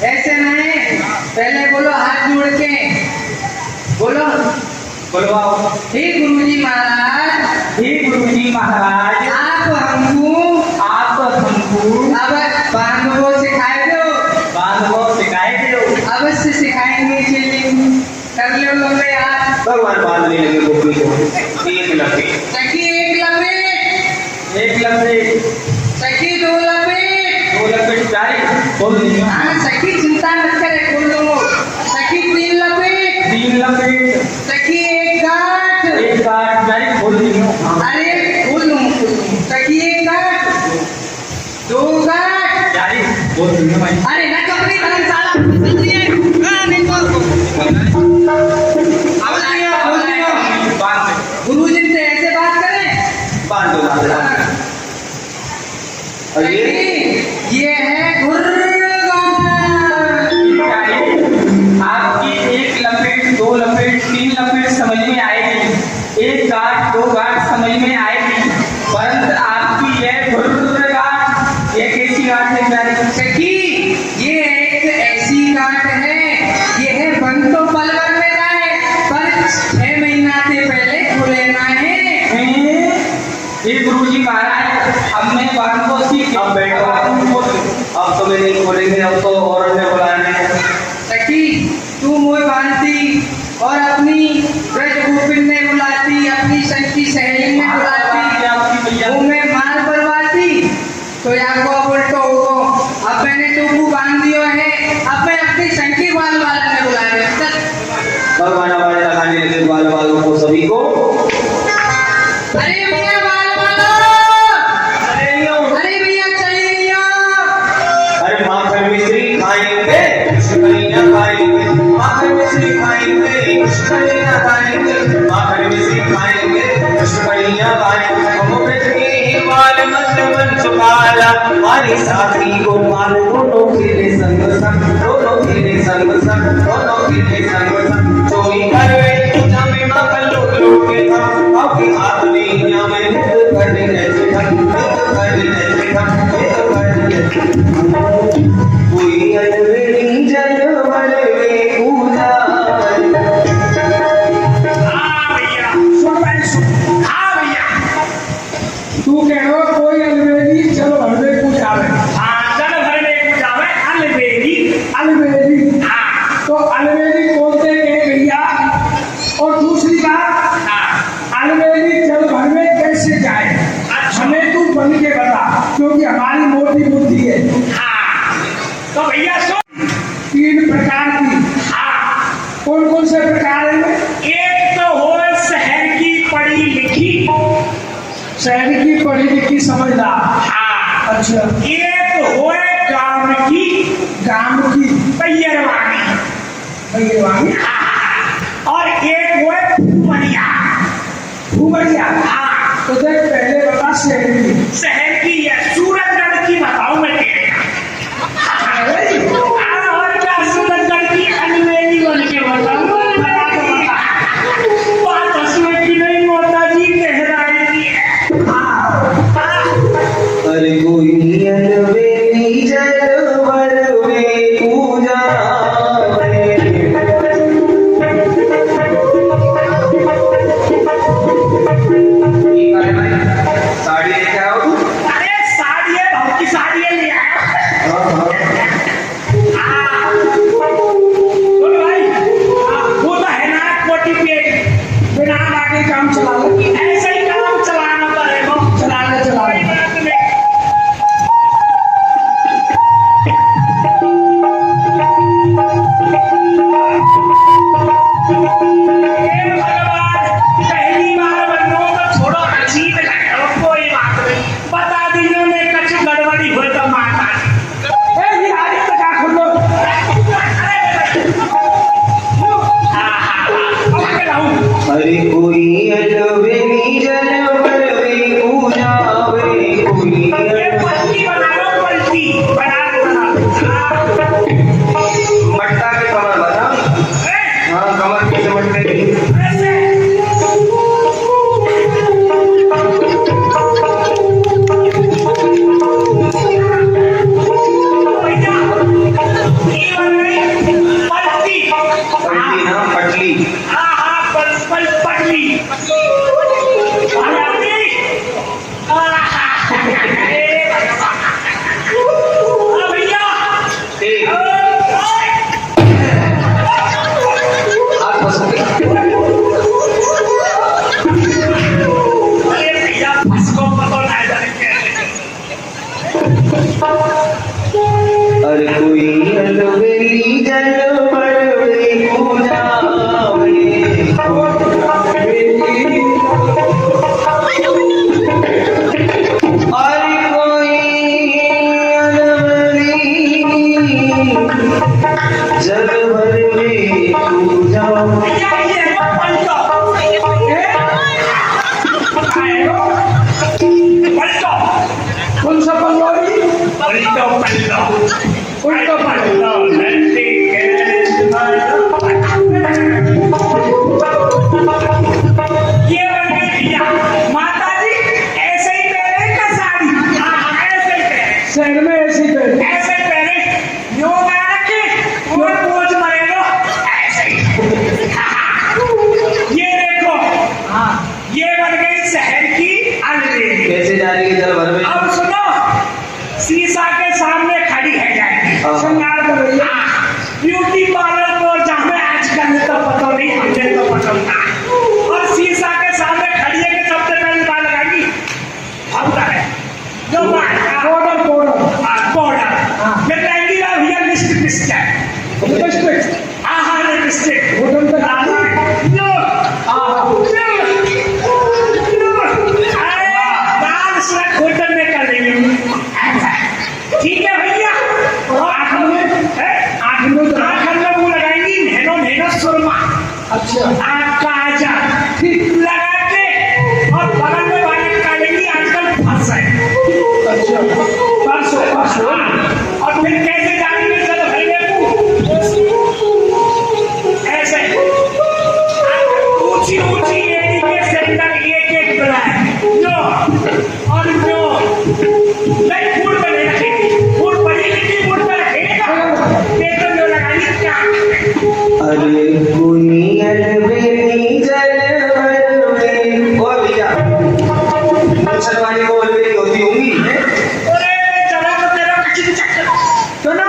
ऐसे नहीं, पहले बोलो हाथ जोड़ के बोलो, बोलवाओ। हे गुरुजी महाराज, हे गुरुजी महाराज, आप हमको अब बांधवो सिखाए दो, अवश्य सिखाएंगे चलिए, कर लो लंबे हाथ। भगवान बांधने लगे गोपी को, एक लपेट, सखी एक लपेट, सखी दो लपेट, जारी बोल दी। हाँ सखी चिंता मत करे, खोल दो। सखी तीन लपेट, सखी एक गांठ, जारी बोल दी। अरे खोल दो, सखी एक गांठ, दो गांठ, जारी बोल दी भाई। अरे ना कपड़ी धर्मशाला गुरु जी से ऐसे बात करें, बांध दो। और ये है आपकी एक लपेट, दो लपेट, तीन लपेट समझ में आएगी, एक गांठ, दो गांठ समझ में आएगी, परंतु आपकी यह गांठ, ये कैसी गांठ है प्यारी सखी? ये एक ऐसी गांठ है, ये है बन तो पलवर में जाए पर 6 महीना से पहले खुलेना है। ये गुरुजी महाराज, हमने बात को सीख, अब बैठो, अब तो मैं नहीं खोलेंगे, अब तो औरत ने बुलाने हैं। सखी, तू मोह बांधती और अपनी ब्रज गोपिन ने बुलाती, अपनी सखी सहेली ने बुलाती, वो मैं मार बरवाती, तो यहाँ को उल्टो हो। अब मैंने तुमको बांध दिया है, अब मैं अपनी सखी बाल वाला ने बुला रहे। भगवान आवाज लगाने लगे बाल वालों को, सभी को। अरे भैया बाल वालो, अरे भैया चलिए। अरे माखन मिश्री खाएंगे, कलियां खाएंगे, माखन मिश्री खाएंगे, कलियां खाएंगे, माखन मिश्री खाएंगे, कलियां खाएंगे। हम ब्रजनी बाल मत मन चुकाला, हमारी साथी को मान दोनों खेले संग संग, दोनों खेले संग संग, दोनों खेले संग संग। चोरी करवे तुझा में माखन लोग लोग के हम, आपके हाथ में या मैं नित करने रहते हम, नित करने रहते हम, नित करने रहते हम। कोई अनवेरी जन बलवे पूजा। हाँ भैया, हाँ भैया, तू कह रहा कोई अलवेरी चल भरवे पूजावे। हाँ चल भरवे पूजावे, अलवेरी तो अलवेरी बोलते हैं भैया। और दूसरी बात, अलवेरी चल भरवे कैसे जाए, हमें तू बन के बता, क्योंकि हमारी मोटी बुद्धि है। तो भैया सुन, 3 प्रकार की। कौन कौन से प्रकार है? एक तो हो शहर की पढ़ी लिखी, शहर की पढ़ी लिखी समझदार। अच्छा। एक हो गांव की पैरवानी, और एक वो फुमरिया। तो देख पहले बता शहर की है सूरजगढ़ की, बताओ मैं तेरे और क्या सूरजगढ़ की अलवेरी बन के बताऊं, बात हंसने की नहीं, मोता जी कह रही है। तो पता नहीं जाने अरे कोई अलवेली जल बरवे पूजावे अरे कोई अलवेली जल बरवे पूजावे कौन सा पंडोरी? पलटो पलटो उल्टो पलटो लंडी ये बन गई माता जी ऐसे ही पहने का साड़ी। हाँ ऐसे ही पहने, शहर में ऐसे ही पहने, ऐसे ही पहने यो गाना के और पोज मरेगा ऐसे ही। ये देखो हाँ ये बन गई शहर की अलवेली। कैसे जा रही है जल भर में? अब सुनो शीशा के सामने खड़ी है जाएगी श्रृंगार कर रही है ब्यूटी पार्लर को जहाँ आजकल तो पता नहीं हमने तो पता नहीं और शीशा के सामने खड़ी है कि सबसे पहले बाल लगाएगी हम है जो पाउडर लगाएंगी ना भैया लिपस्टिक हाँ लिपस्टिक होटल पे होटल में कर देंगे ठीक है भैया। आँख में वो लगाएंगी नैनो सुरमा। अच्छा आँख का आजा लगा के और बगल में बाल काटेंगी आजकल फंस है। अच्छा परसों और फिर कैसे जाएंगे चलो भैया ऐसे ऊंची ऊंची एड़ी के सेंटर एक बनाए लो और लो नहीं फूल पर नहीं रखेगी फूल पड़ी लिखी फूल पर रखेगा पेपर में लगानी क्या। अरे कोई अलवेली जल भरवे ओ भैया मच्छर वाली को अलवेली होती होंगी। अरे चलो तो तेरा कच्ची चक्कर सुनो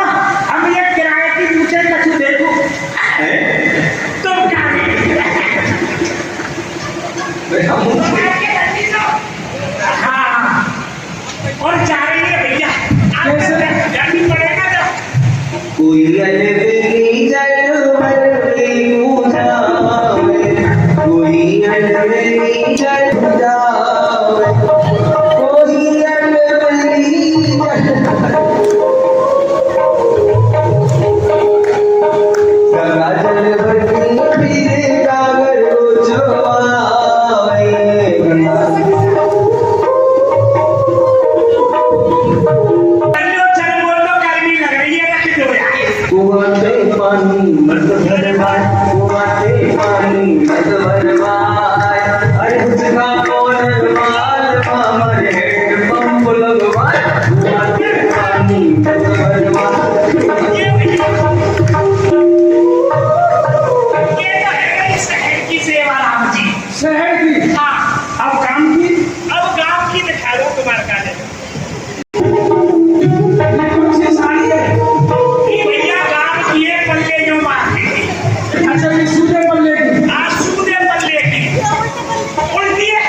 हम ये किराए की दूसरे कच्ची देखो तुम क्या हाँ और जा रही है भैया जल्दी पड़ेगा जब कोई अलवेली जल भरवे पूजावे कोई अलवेली जल जावे कोई अलवेली गंगा जल भरती फिर गागर को छुआवे कुआते पानी मत भरवाए कुआते पानी मत भरवाए अरे उसका कौन माल हमारे हेड पंप लगवाए कुआते पानी मत भरवाए। ये तो है शहर की सेवा राम जी शहर की। हाँ अब काम की दिखा दो तुम्हारा काले कौन सी साड़ी है ये भैया काम किए पल्ले जो मारते। अच्छा ये सूदे पल्ले की सूदे पल्ले की उल्टी है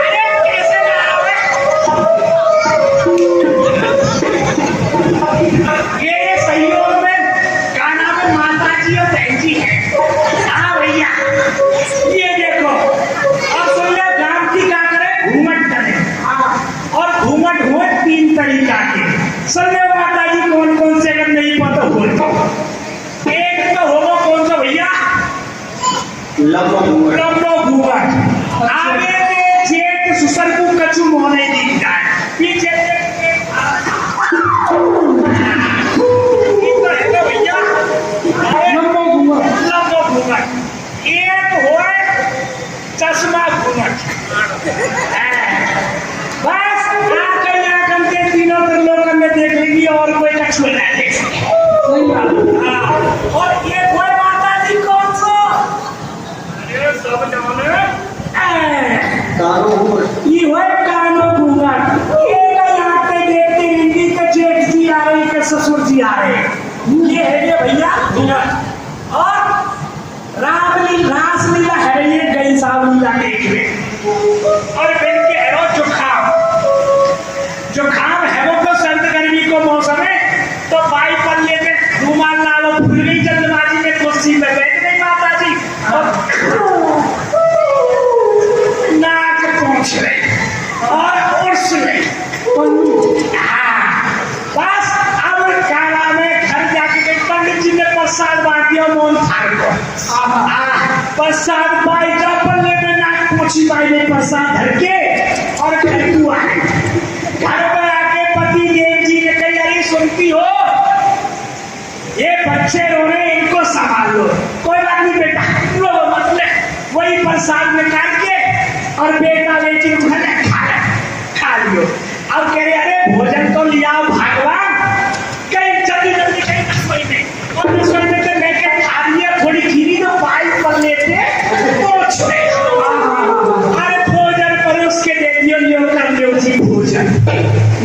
अरे कैसे ये सहयोग में गाना में माता जी और बहन जी है। हाँ भैया ये देखो और सुन लो गांव की क्या करे घूमट करे और घूमट हुए 3 तरीका के सुन लो माता जी कौन कौन से अगर नहीं पता हो तो एक तो होगा कौन सा भैया लंबो घूमट आगे के जेठ सुसर को कछु मोने दिख जाए पीछे भैया लंबो घूमट एक हो चश्मा घूमट बस आकर के तीनों त्रिलोकन में देख लेंगी और कोई कछु ना देख सके। और ये कोई माता जी कौन सा अरे सब जाने ये हो कानो घूमट एक यहाँ पे देखते हिंदी के जेठ जी आ रही के ससुर जी आ रहे ये है ये भैया घूमट और रामलीला रासलीला है ये गई सावलीला देख ले और बिन के है जुखाम है वो तो सर्द गर्मी को मौसम है तो बाई पल्ले पे रुमाल डालो भूल गई जल्दबाजी में कुर्सी पे बैठ गई माता जी और नाक पहुंच रही और उर्स रही बस अब काला में घर जाके पंडित जी ने प्रसाद बांट दिया मोहन थाल को प्रसाद बाई का पल्ले में नाक पहुंची बाई ने प्रसाद धर के और घर को आए घर पर आके पति देव जी ने कही अरे सुनती हो ये बच्चे रो रहे इनको संभाल लो कोई बात नहीं बेटा लो मतलब वही प्रसाद निकाल के और बेटा बेटी उन्होंने खा लियो अब कह रहे अरे भोजन तो लिया भगवान कहीं जल्दी जल्दी कहीं रसोई में और रसोई में तो मैं क्या खा लिया थोड़ी खीरी तो पाइप पर लेते अरे भोजन पर उसके दे दियो लियो कर लियो जी भोजन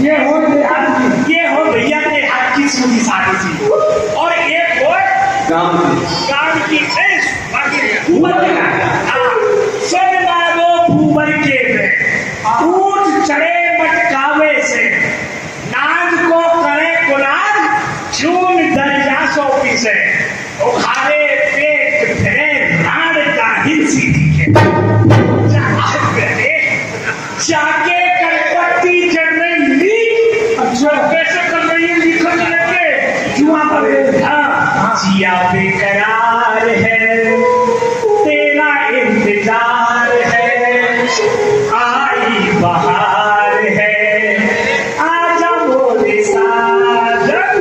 ये हो भैया के हाथ की सूझी सारी सी और एक हो गांव की भूबर के ऊंट चढ़े मटकावे से नाग को करे गुलाब चून दरिया सोपी से उखाड़े पेट फिरे राड का हिंसी दिखे जाके करपट्टी चढ़ रही ली अच्छा कैसे कर रही है लिखन लगे जुआ पर जिया बेकरार है तेरा इंतजार है आई बहार है आजा मोरे साजन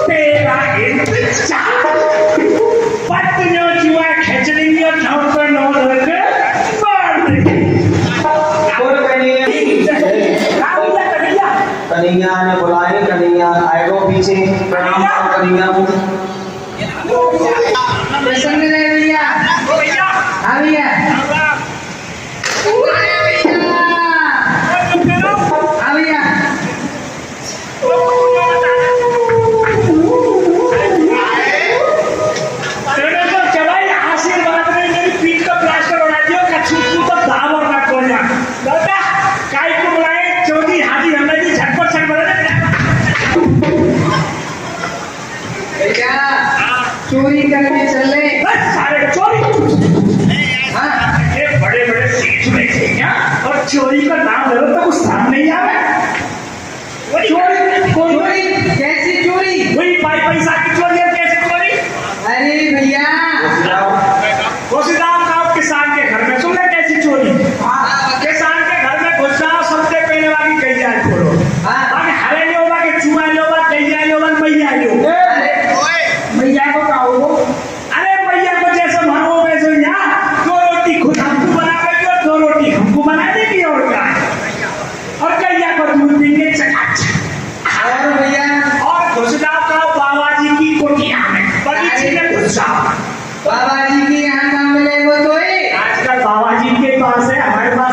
तेरा इंतजार पत्नियों जुआ खिचड़ियों ढोल पर नो रख कन्हैया ने बुलाए कन्हैया आएगो पीछे प्रणाम कन्हैया प्रसन्न रहे भैया हाँ भैया हाँ भैया आशीर्वाद में मेरी पीठ का प्लास्टर उड़ा दियो कछू तो दाव और ना कोई दादा काय को बुलाए चौधरी हाजी हमें जी झटपट छट भैया चोरी करने चले सारे चोरी ये बड़े बड़े सेठ बैठे क्या और चोरी का नाम ले लो तो कुछ सामने नहीं आवे चोरी कैसी चोरी वही पैसा की चोरी है कैसी चोरी अरे भैया गोसीदाम का किसान के घर में सुन ले कैसी चोरी किसान के घर में घुस जाओ सबसे पहले वाली कही जाए खोलो हरे लो के चूहा लो कही जाए लो मैया लो भैया को क्या हो अरे मैया को जैसे भागो वैसे यहाँ दो रोटी खुद हमको बना देगी और दो रोटी हमको बना देगी और क्या और कैया को दूध देंगे चकाचक और भैया और घुसदाव का बाबा जी की कोठिया में बगीचे में घुस जाओ बाबा जी के यहाँ काम मिले वो तो आजकल बाबा जी के पास है हमारे पास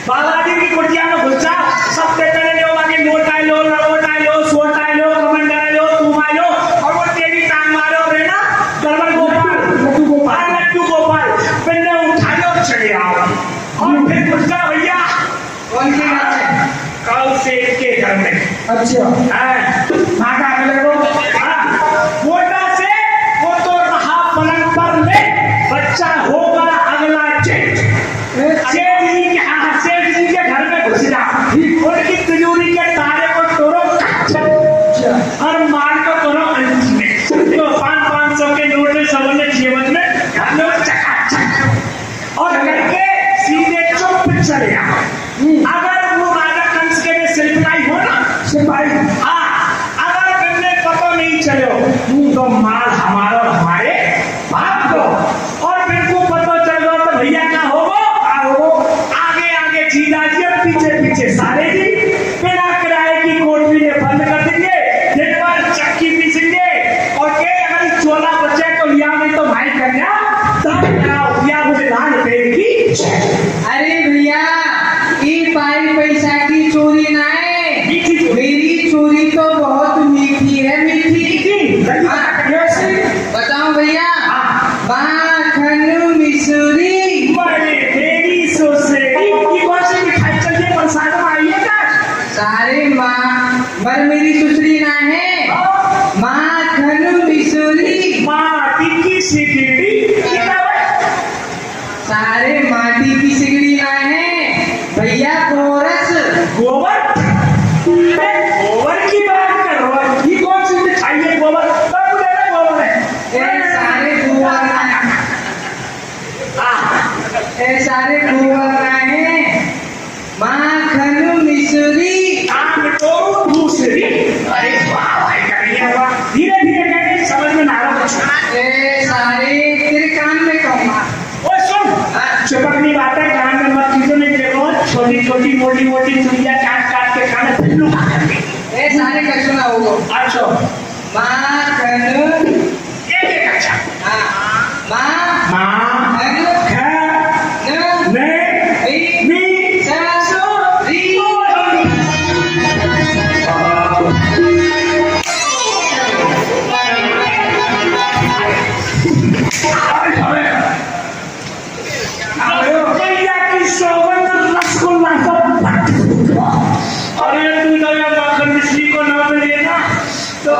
बाबा जी की कुटिया में घुस जाओ सबसे पहले लो आगे लोटा लो लड़ोटा लो सोटा लो कमंडा लो तुमा लो और वो तेरी टांग मारो रे ना गड़बड़ गोपाल लड्डू गोपाल पहले उठा लो चढ़े आओ और फिर घुस जाओ भैया कौन के घर में कल सेठ के घर में अच्छा भागा मिले वो मोटा से वो तो रहा पलंग पर में बच्चा होगा अगला सेठ जी के घर में घुस जा उनकी तिजोरी के तारे को तोड़ो और मार को तोड़ो अंत में तो 500 के नोट में सबने जीवन में घर में चकाचक और करके सीधे चुप चले आओ अगर वो राजा कंस के में सिपाही हो ना सिपाही अगर तुमने पता नहीं चलो तो माल हमारा और हमारे भाग दो और फिर को पता चल गया तो भैया क्या होगा आगे आगे जीजा जी और पीछे पीछे सारे जी बिना किराए की कोठरी में बंद कर देंगे दिन भर चक्की पीसेंगे और के अगर चोला बचे तो लिया नहीं तो भाई कन्या तब क्या मुझे दान देगी अरे भैया ये पाई पैसा की चोरी ना है मेरी चोरी तो बहुत मीठी है मीठी बताओ भैया माखन मिश्री। बड़े तेरी सोसेरी की कौन सी मिठाई चल रही है प्रसाद में आइएगा। सारे माँ पर मेरी सुसरी ना है। माखन मिश्री। माटी की सिगड़ी सारे माटी की सिगड़ी ना है भैया, गोरस। गोबर गोबर की बात कर रहा है। ये कौन सी मिठाई है गोबर? सब मेरा गोबर है। ए सारे गोबर ना ए सारे गोबर ना है। माखन मिश्री। आम तो दूसरी। अरे वाह भाई करिए वाह। धीरे धीरे कहते समझ में ना आ रहा। ए सारे तेरे कान में कहूँगा। ओए सुन, चुपकनी बातें कान में मत कीजिए। नहीं देखो छोटी छोटी मोटी मोटी चुड़िया काट काट के खाने पिल्लू खा करके। ए सारे का सुना होगा। अच्छा माखन एक अच्छा। हाँ माँ माँ खन ख न ने मी ससुरी। रसगुल्ला अरे तू नया माखन मिश्री को नाम लेना तो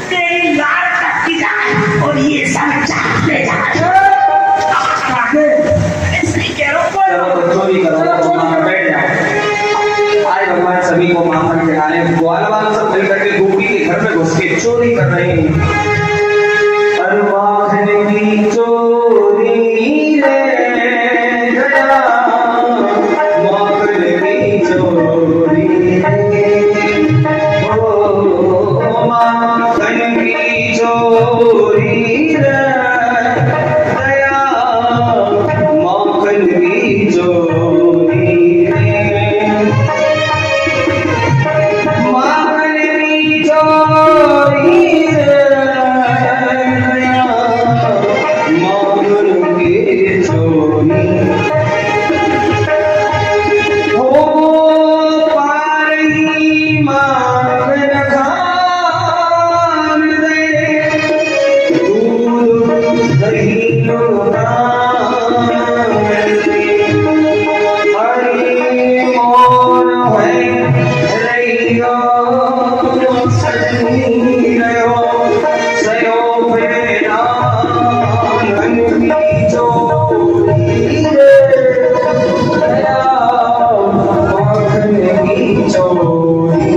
तेरी लाल टपकी जाए और ये सब चाटते जाए। सही कह रहा हूँ। चलो तो चोरी करो, वहाँ पर बैठ जाओ। आज भगवान सभी को माखन खिलाने, ग्वाल वाल सब मिल करके गोपी के घर में घुस के चोरी कर रहे हैं। अरे माखन की चोरी रे गया, माखन की चोरी ओ माखन की चोरी रे गया, माखन की चोरी रे, माखन की चोरी रे गया, माखन की चोरी हो पारी माखन खान दे, दूध दही लुटान दे, हरि मोर है रैयो सजनी रयो, सयो फेरा धन की चोरी रे गया, माखन की चोरी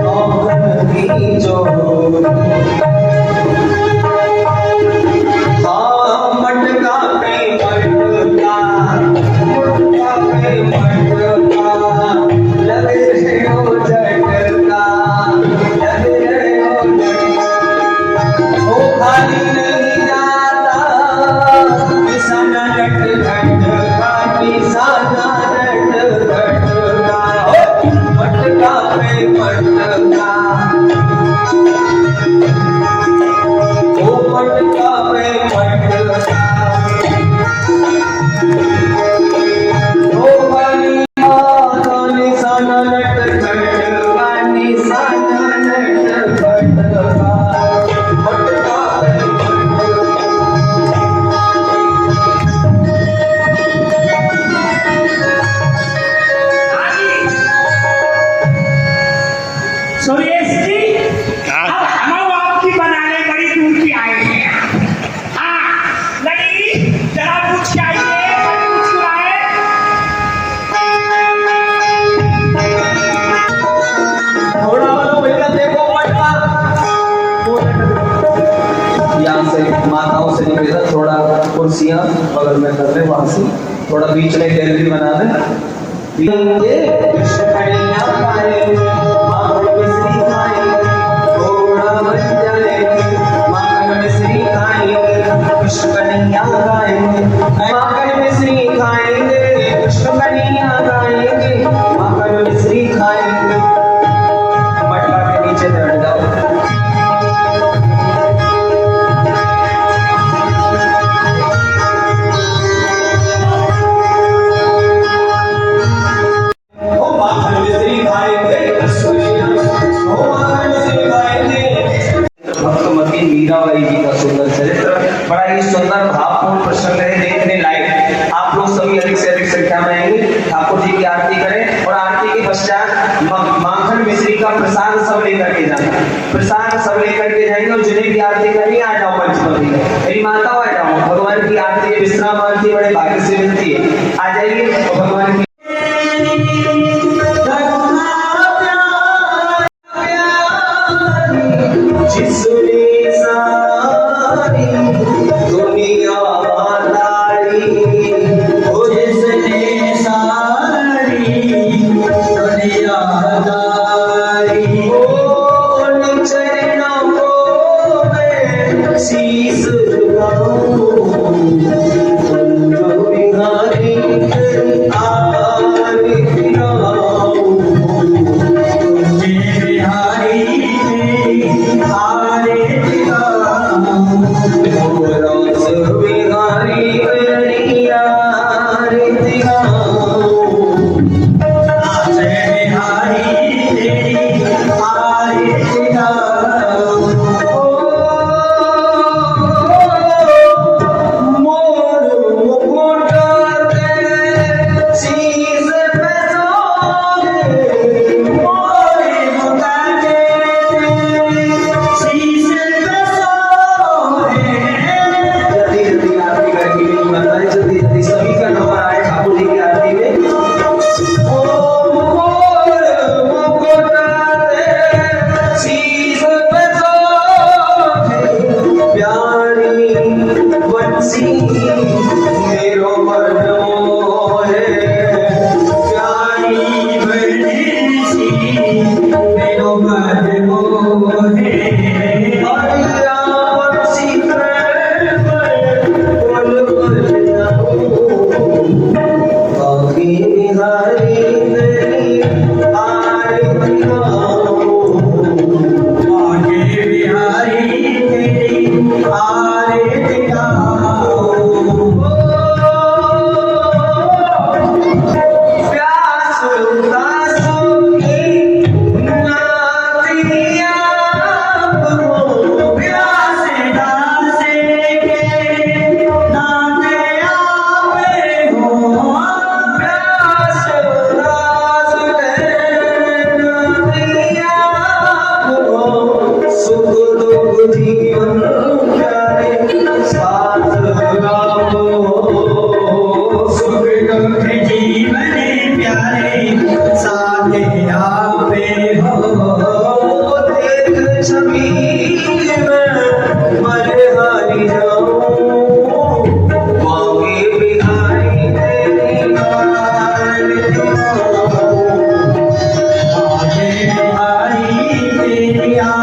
माखन की चोरी। हाँ मटका पे मटका, मटका पे मटका, लग रहे हो झटका, लग रहे हो झटका, वो खाली नहीं जाता निशाना लट झटका, निशाना लट झटका, मटका पे मटका, ओ मटका पे मटका, ओ खाली माता निशाना लट झटका, निशाना लट झटका, मटका पे मटका। सुरेश जी अब हम आपकी बनाने बड़ी दूर की आए हैं। हाँ लड़ी जरा पूछ के आइए, मुस्कुराए। थोड़ा वालों भैया देखो मटका, यहाँ से माताओं से निवेदन थोड़ा कुर्सियाँ बगल में कर ले, वहां से थोड़ा बीच में गैलरी बना दे। कृष्ण कन्हैया खाए, माखन मिश्री खाएंगे, थोड़ा बच जाएंगे, माखन मिश्री खाएंगे, कृष्ण कन्हैया खाएंगे, माखन मिश्री खाएंगे, कृष्ण कन्हैया खाएंगे, माखन मिश्री खाएंगे। मटका के नीचे बैठ जाओ। ओ माखन मिश्री खाएंगे, कृष्ण कन्हैया प्रसाद सब लेकर के जाना, प्रसाद सब लेकर के जाएंगे और जिन्हें भी आरती करनी आ जाओ मंच पर भी। मेरी माता आ जाओ, भगवान की आरती विश्राम आरती बड़े भाग्य से मिलती है, आ जाइए और भगवान की जिसने सारी दुनिया लारी, ओ जिसने सारी दुनिया लारी, ओ चरणों को मैं शीश झुकाऊं, जो बिहारी आरती गाऊं, Yeah.